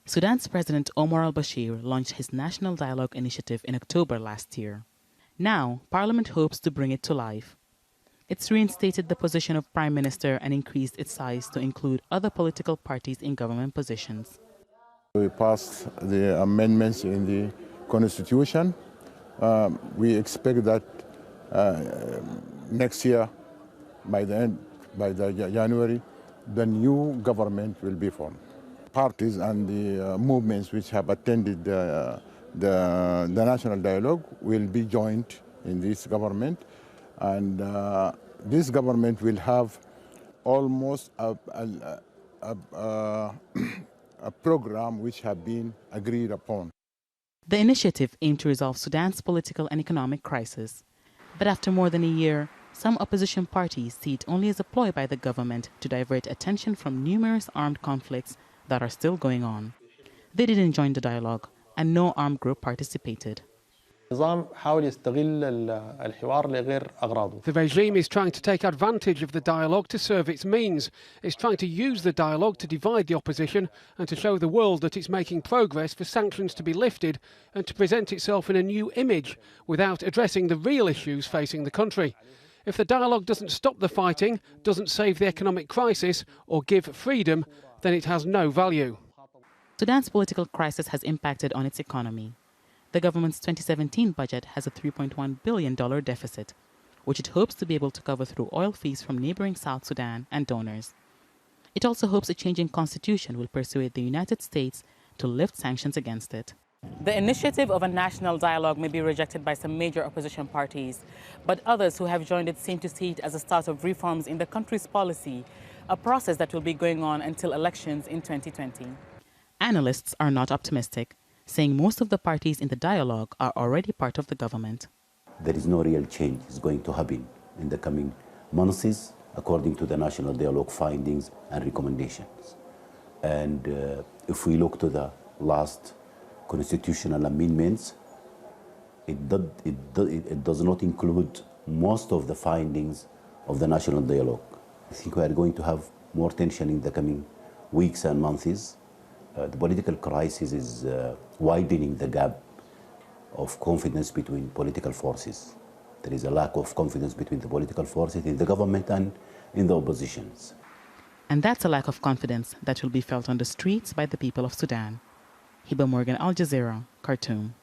Sudan's President Omar al-Bashir launched his National Dialogue Initiative in October last year. Now, Parliament hopes to bring it to life. It's reinstated the position of Prime Minister and increased its size to include other political parties in government positions. We passed the amendments in the Constitution. We expect that next year, by January, the new government will be formed. Parties and the movements which have attended the national dialogue will be joined in this government, and this government will have almost a program which have been agreed upon. The initiative aimed to resolve Sudan's political and economic crisis. But after more than a year, some opposition parties see it only as a ploy by the government to divert attention from numerous armed conflicts that are still going on. They didn't join the dialogue, and no armed group participated. The regime is trying to take advantage of the dialogue to serve its means. It's trying to use the dialogue to divide the opposition and to show the world that it's making progress for sanctions to be lifted and to present itself in a new image without addressing the real issues facing the country. If the dialogue doesn't stop the fighting, doesn't save the economic crisis or give freedom, then it has no value. Sudan's political crisis has impacted on its economy. The government's 2017 budget has a $3.1 billion deficit, which it hopes to be able to cover through oil fees from neighboring South Sudan and donors. It also hopes a changing constitution will persuade the United States to lift sanctions against it. The initiative of a national dialogue may be rejected by some major opposition parties, but others who have joined it seem to see it as a start of reforms in the country's policy, a process that will be going on until elections in 2020. Analysts are not optimistic, saying most of the parties in the dialogue are already part of the government. There is no real change is going to happen in the coming months, according to the National Dialogue findings and recommendations. And if we look to the last constitutional amendments, it does not include most of the findings of the National Dialogue. I think we are going to have more tension in the coming weeks and months. The political crisis is widening the gap of confidence between political forces. There is a lack of confidence between the political forces in the government and in the oppositions. And that's a lack of confidence that will be felt on the streets by the people of Sudan. Hiba Morgan, Al Jazeera, Khartoum.